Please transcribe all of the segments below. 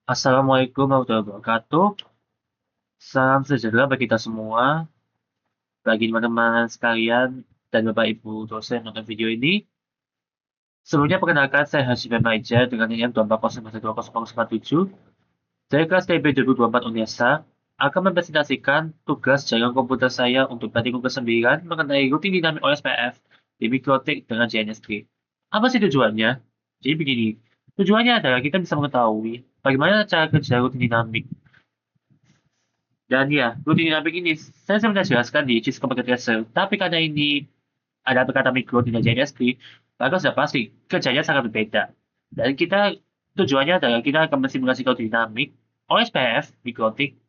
Assalamualaikum warahmatullahi wabarakatuh. Salam sejahtera bagi kita semua, bagi teman-teman sekalian, dan Bapak Ibu dosen nonton video ini. Sebelumnya perkenalkan saya Hashim Maija dengan NIM 240120047 dari kelas TB 2024 UNESA akan mempresentasikan tugas jaringan komputer saya untuk praktikum ke-9 mengenai routing dinamik OSPF di mikrotik dengan JNSP. Apa sih tujuannya? Jadi begini, tujuannya adalah kita bisa mengetahui bagaimana cara kerja routing dinamik. Dan ya, routing dinamik ini saya sebenarnya jelaskan di Cisco Packet Tracer, tapi karena ini ada kata mikro tidak JSP, maka sudah pasti kerjanya sangat berbeda. Dan kita tujuannya adalah kita akan mensimulasikan dinamik OSPF mikrotik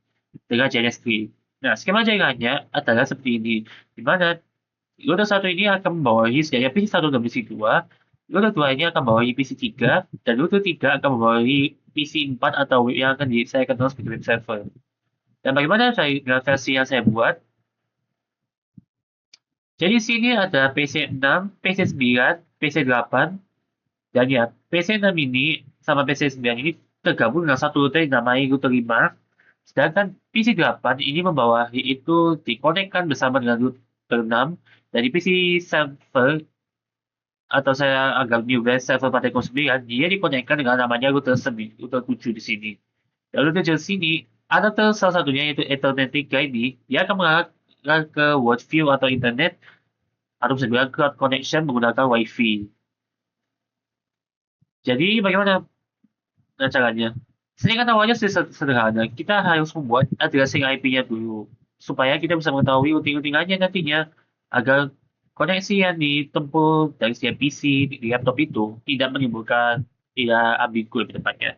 dengan JSP. Nah, skema jaringannya adalah seperti ini, di mana router satu ini akan membawahi setidaknya PC1 dan PC2, router 2 ini akan membawahi PC3, dan router 3 akan membawahi PC4 atau yang akan saya kenal sebagai web server. Dan bagaimana dengan versi yang saya buat? Jadi sini ada PC6, PC9, PC8, dan ya PC6 ini sama PC9 ini tergabung dalam satu router yang namanya router 5. Sedangkan PC8 ini membawahi itu dikonekkan bersama dengan router 6 dari PC server atau saya agak new base server pada 9 dia dikonekkan dengan namanya router 9, router 7 di sini. Dan router 7 sini ada salah satunya yaitu Ethernet 3 ini dia akan mengarah ke Worldview atau internet atau bisa bilang cloud connection menggunakan WiFi. Jadi bagaimana caranya? Sedangkan awalnya sederhana, kita harus membuat addressing IP-nya dulu supaya kita bisa mengetahui routing-routingannya nantinya agar koneksi yang ditempuh dari setiap PC di laptop itu tidak menimbulkan tidak ambigu lebih tepatnya.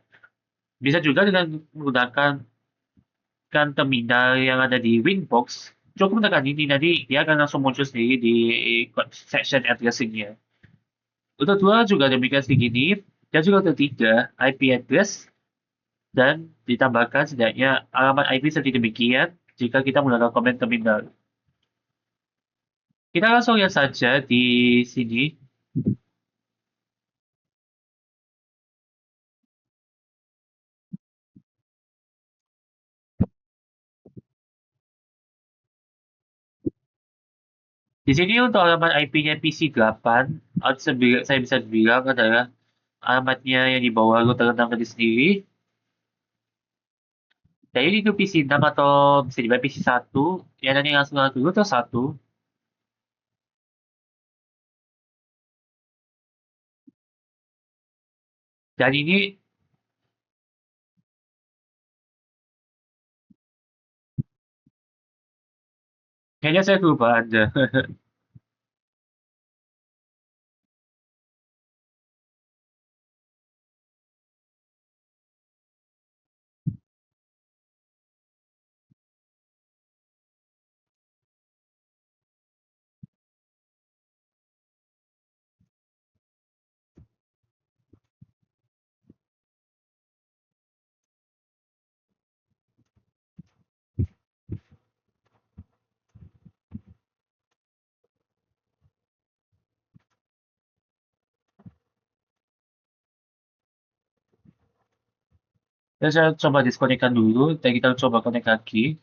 Bisa juga dengan menggunakan terminal yang ada di Winbox, cukup tekan ini nanti dia akan langsung muncul sendiri di section addressing-nya. Untuk dua juga demikian segini, dan juga untuk tiga, IP address, dan ditambahkan setidaknya alamat IP seperti demikian jika kita menggunakan komen terminal. Kita langsung lihat saja di sini. Di sini untuk alamat IP-nya PC8, saya bisa bilang adalah alamatnya yang di bawah router 6 tadi sendiri. Jadi itu PC6 atau bisa dibilang PC1, yang nanti langsung ke router 1. Dan ini kayaknya saya lupa Anda. Dan saya coba diskonekkan dulu, dan kita coba connect lagi.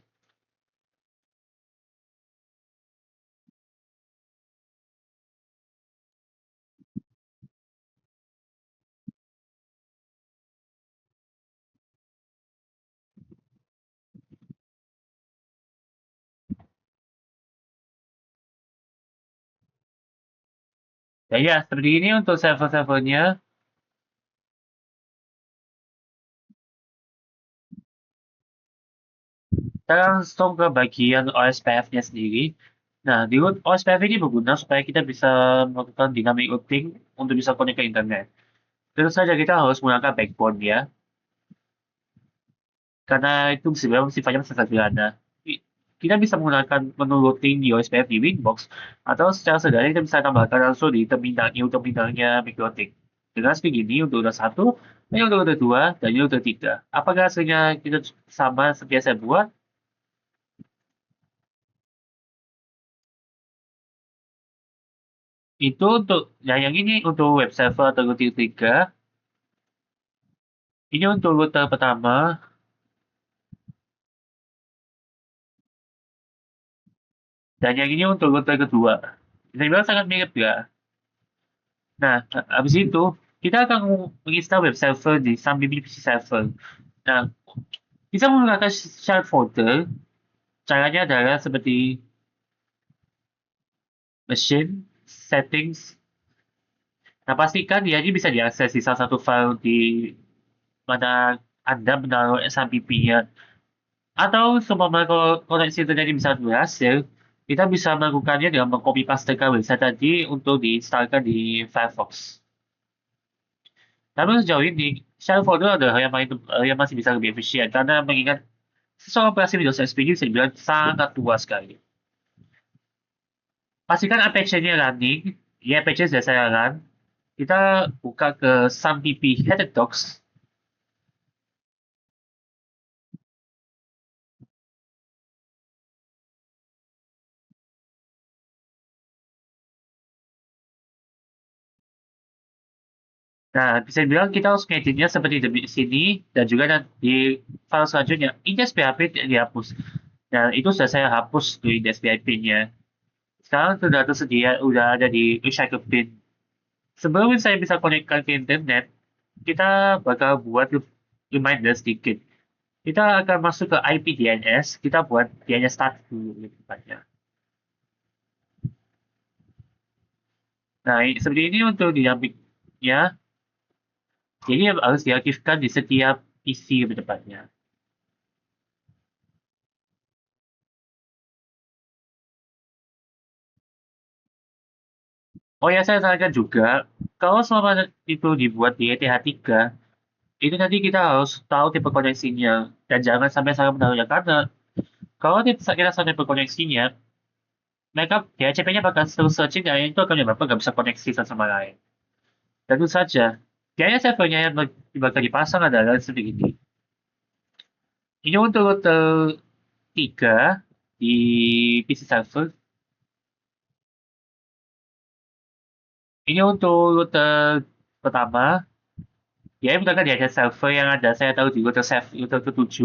Dan ya, seperti ini untuk server-servernya. Kita langsung ke bagian OSPF-nya sendiri. Nah, di OSPF ini berguna supaya kita bisa melakukan dynamic routing untuk bisa connect ke internet. Tentu saja kita harus menggunakan backbone ya, karena itu sebenarnya sifatnya sangat sederhana. Kita bisa menggunakan menu routing di OSPF di Winbox, atau secara sederhana kita bisa tambahkan langsung di terminal, new terminalnya mikrotik. Dengan seperti ini untuk udah satu, ini untuk udah dua, dan ini untuk tiga. Apakah hasilnya kita sama seperti yang saya buat? Itu untuk yang ini untuk web server atau routing 3. Ini untuk router pertama, dan yang ini untuk router kedua. Bisa dibilang sangat mirip ya. Nah, habis itu kita akan menginstal web server di sambil PC server. Nah, kita menggunakan shell folder. Caranya adalah seperti machine, settings. Nah, pastikan dia ini bisa diakses di salah satu file di mana Anda menaruh SMPP-nya. Atau seumpama kalau koneksi internet bisa berhasil, kita bisa melakukannya dengan mengcopy pastekan website tadi untuk diinstalkan di Firefox. Namun sejauh ini, shell folder adalah yang masih bisa lebih efisien karena mengingat seseorang operasi Windows XP ini bisa dibilang sangat luas sekali. Pastikan Apache-nya running, ya Apache sudah saya run. Kita buka ke SAMPP headed docs. Nah, bisa dibilang kita harus ngeditnya seperti di sini dan juga di file selanjutnya. Index PHP dihapus. Dan itu sudah saya hapus di index PHP-nya. Sekarang sudah tersedia, sudah ada di recycle bin. Sebelum saya bisa konekkan ke internet, kita bakal buat reminder sedikit. Kita akan masuk ke IP DNS, kita buat DNS start dulu lebih tepatnya. Nah, seperti ini untuk dinamiknya. Jadi harus diaktifkan di setiap PC lebih tepatnya. Oh ya, saya sarankan juga, kalau selama itu dibuat di ETH3, itu nanti kita harus tahu tipe koneksinya. Dan jangan sampai salah menaruhnya, karena kalau kita sampai koneksinya, mereka DHCP-nya bakal terus searching dan itu akan menyebabkan nggak bisa koneksi satu sama lain. Tentu saja, biaya servernya yang bakal dipasang adalah seperti ini. Ini untuk router 3 di PC server. Ini untuk router pertama. Ya, ini menggunakan DHCP server yang ada saya tahu di router ke-7.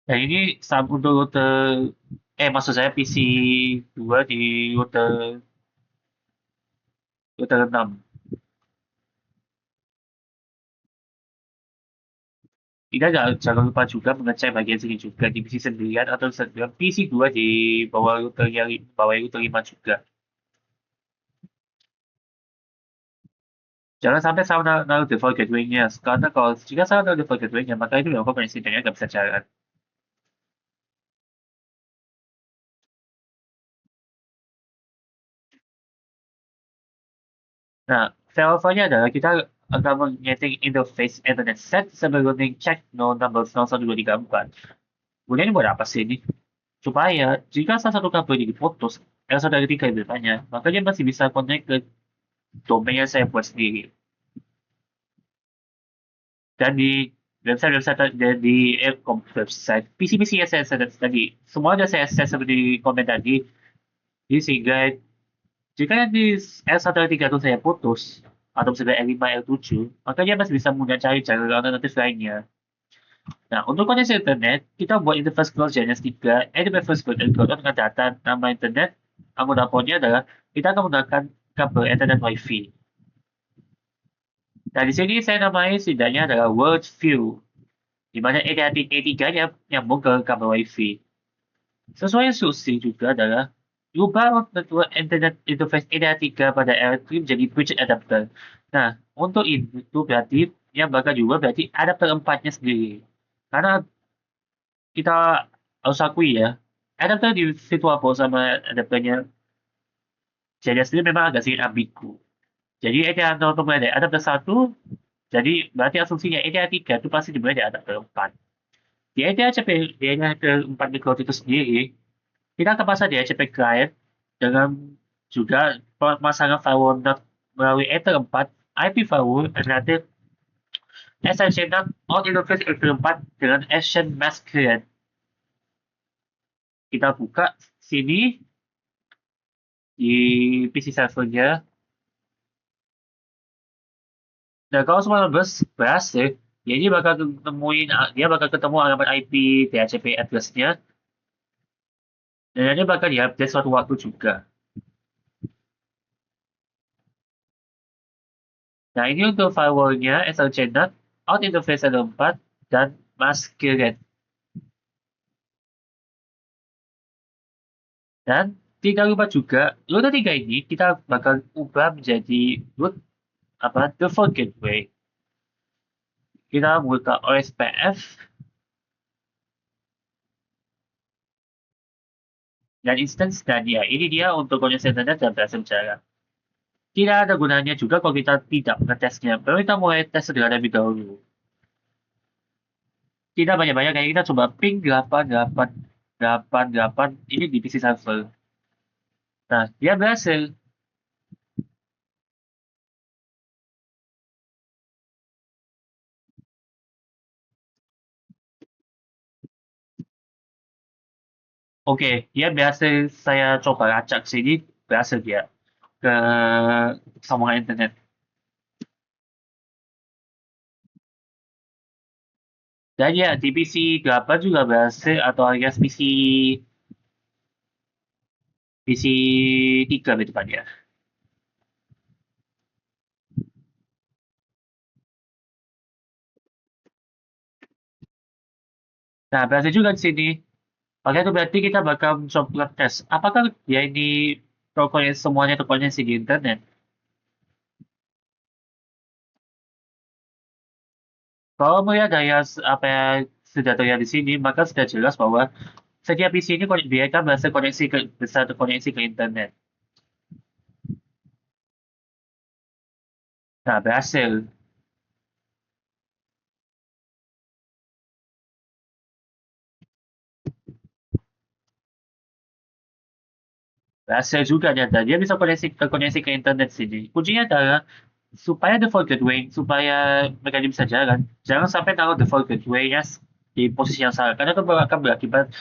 Dan ini untuk router, maksud saya PC 2 di router 6. Tidak jangan lupa juga mengecek bagian sini juga di PC sendirian atau PC 2 di bawah router 5 juga. Jangan sampai salah naruh default gateway-nya. Karena kalau jika salah naruh default gateway-nya, maka itu menyebabkan koneksi internet nggak bisa jalan. Nah, file-filenya adalah kita akan menyeting interface internet set sebelum cek no number 01234. Gunanya buat apa sih ini? Supaya jika salah satu kabel ini diputus, saudara ketiga bertanya, maka dia masih bisa connect ke domain yang saya buat sendiri. Dan di website-website dan di website PC-PC yang saya set tadi, semua sudah saya set seperti komen tadi, jadi sehingga jika nanti L1 L3 itu saya putus, atau misalnya L5 L7, maka dia masih bisa mudah cari cara alternatif lainnya. Nah, untuk koneksi internet, kita buat interface close JNS 3, interface code encode dengan data nama internet, anggota portnya adalah kita akan menggunakan kabel Ethernet Wi-Fi. Nah, di sini saya namai setidaknya adalah World View, di mana ETH3-nya nyambung ke kabel Wi-Fi. Sesuai instruksi juga adalah ubah network internet interface ETH3 pada R3 menjadi bridge adapter. Nah, untuk itu berarti yang bakal juga berarti adapter 4-nya sendiri. Karena kita harus akui ya, adapter di virtual box sama adapternya jadi sendiri memang agak sedikit ambigu. Jadi ETH0 untuk mulai dari adapter 1, jadi berarti asumsinya ETH3 itu pasti dimulai dari adapter 4. Di ETH di ETH4 micro itu sendiri, kita akan pasang DHCP client dengan juga pemasangan firewall NAT melalui Ether 4, IP firewall, alternatif SSH NAT on interface Ether 4 dengan Action Mask Client. Kita buka sini, di PC servernya. Nah, kalau semua berhasil, ya dia bakal ketemu alamat IP DHCP address-nya, dan dia bakal diupdate suatu waktu juga. Nah, ini untuk firewall-nya, SLC-NAT, out interface ada 4, dan masquerade. Dan tinggal ubah juga, root 3 ini kita bakal ubah menjadi root default gateway. Kita buka OSPF dan instance dan ya ini dia untuk koneksi internet dan berhasil berjalan. Tidak ada gunanya juga kalau kita tidak mengetesnya. Baru kita mulai tes sederhana lebih dahulu. Tidak banyak-banyak kayak kita coba ping 8888 ini di PC server. Nah, dia berhasil. Oke, dia berhasil saya coba lacak sini, berhasil dia ke sambungan internet. Dan ya, di PC 8 juga berhasil atau alias PC 3 lebih tepatnya. Nah, berhasil juga di sini. Oke, itu berarti kita bakal mencoba tes. Apakah dia ini tokonya semuanya terkoneksi di internet? Kalau melihat dari apa yang sudah terlihat di sini, maka sudah jelas bahwa setiap PC ini dia kan bisa terkoneksi ke internet. Nah, berhasil. Berhasil juga dan dia bisa terkoneksi ke internet sini. Kuncinya adalah supaya default gateway, supaya mereka ini bisa jalan, jangan sampai taruh default gateway-nya di posisi yang salah. Karena itu akan berakibat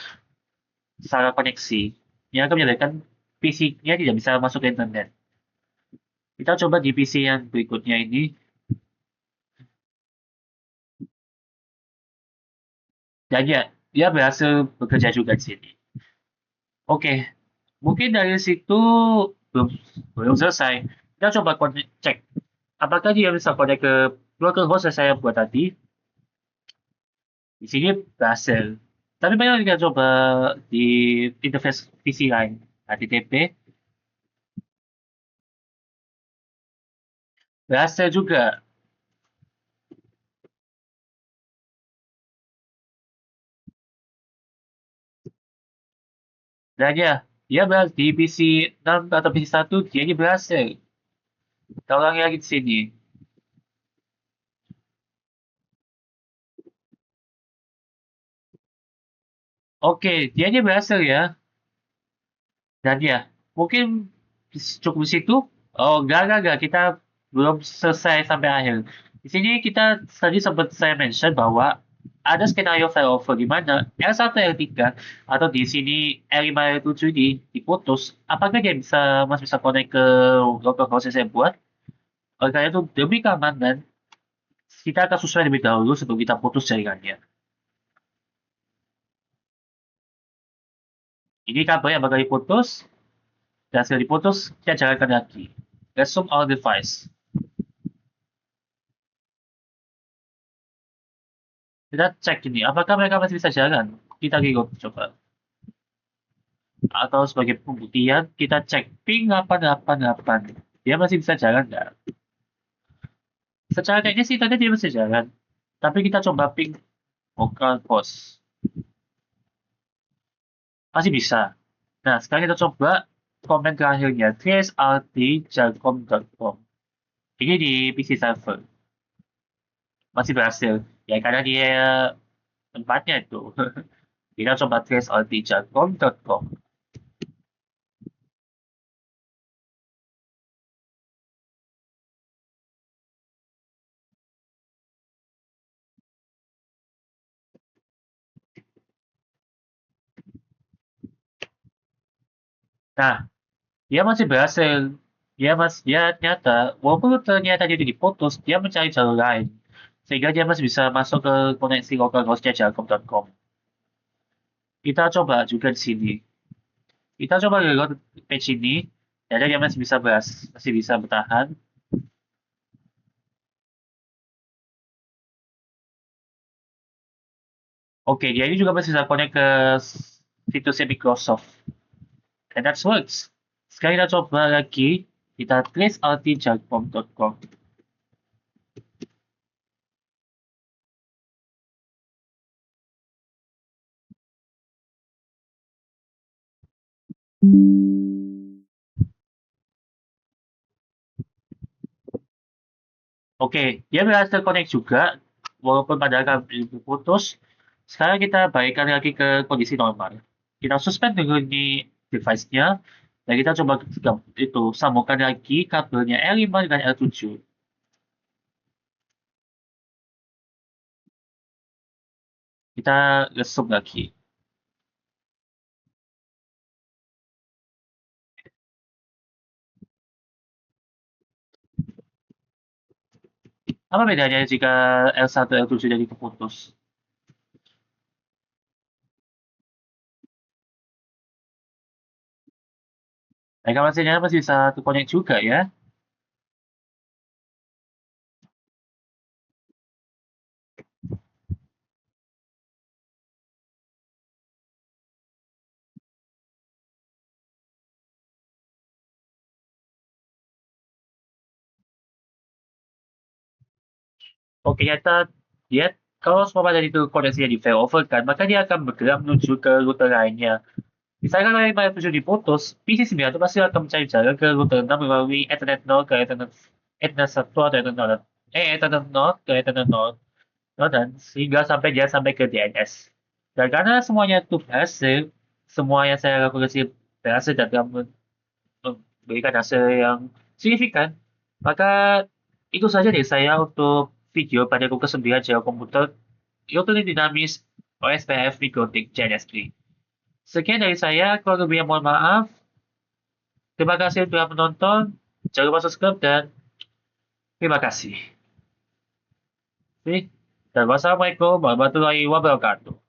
salah koneksi. Yang akan menyebabkan PC-nya tidak bisa masuk ke internet. Kita coba di PC yang berikutnya ini. Dan ya, dia berhasil bekerja juga di sini. Oke, mungkin dari situ belum belum selesai. Kita coba cek apakah dia bisa connect ke localhost yang saya buat tadi. Di sini berhasil. Tapi banyak kita coba di interface PC lain, HTTP, berhasil juga. Dan ya, dia berhasil di PC 6 atau PC 1, dia ini berhasil. Kita ulangi lagi di sini. Oke, dia ini berhasil ya. Dan ya, mungkin cukup di situ. Oh, enggak. Kita belum selesai sampai akhir. Di sini kita tadi sempat saya mention bahwa ada skenario failover di mana L1, L3 atau di sini L5, L7 ini diputus. Apakah dia masih bisa connect ke localhost yang saya buat? Oleh karena itu, demi keamanan, kita akan susah lebih dahulu sebelum kita putus jaringannya. Ini kabel yang bakal diputus, dan setelah diputus, kita jalankan lagi. Resume all device. Kita cek ini, apakah mereka masih bisa jalan? Kita reload coba. Atau sebagai pembuktian, kita cek ping 888. Dia masih bisa jalan nggak? Secara teknis sih tadi dia masih jalan. Tapi kita coba ping localhost. Masih bisa. Nah, sekarang kita coba komen terakhirnya. tracert.jalcom.com. Ini di PC server. Masih berhasil. Ya, karena dia tempatnya itu. Kita coba tracert.jalcom.com. Nah, Dia masih berhasil. Dia nyata, walaupun ternyata dia diputus, dia mencari jalur lain. Sehingga dia masih bisa masuk ke koneksi lokal hostnya Jakom.com. Kita coba juga di sini. Kita coba reload page ini, ternyata dia masih bisa bertahan. Oke, dia ini juga masih bisa connect ke situsnya Microsoft. And that works. Sekarang kita coba lagi, kita trace altjagpom.com. Oke, dia berhasil connect juga, walaupun padahal kami putus. Sekarang kita baikkan lagi ke kondisi normal. Kita suspend dulu di device-nya, dan kita coba itu sambungkan lagi kabelnya L5 dengan L7. Kita resum lagi. Apa bedanya jika L1 L7 jadi keputus? Mereka masih bisa terkonek juga ya. Oke, nyata dia kalau semua dari itu koneksinya di failover kan, maka dia akan bergerak menuju ke router lainnya. Misalkan kalau 57 diputus, PC9 itu pasti akan mencari jalan ke router 6 melalui Ethernet 0 ke Ethernet 1 atau Ethernet 0 ke Ethernet 0, dan sehingga sampai ke DNS. Dan karena semuanya itu berhasil, semua yang saya lakukan sih berhasil dan memberikan hasil yang signifikan, maka itu saja dari saya untuk video pada pukul 9 jauh komputer Euclid Dinamis OSPF Mikrotik JNS3. Sekian dari saya, kalau lebihnya mohon maaf. Terima kasih telah menonton. Jangan lupa subscribe dan terima kasih. Dan wassalamualaikum warahmatullahi wabarakatuh.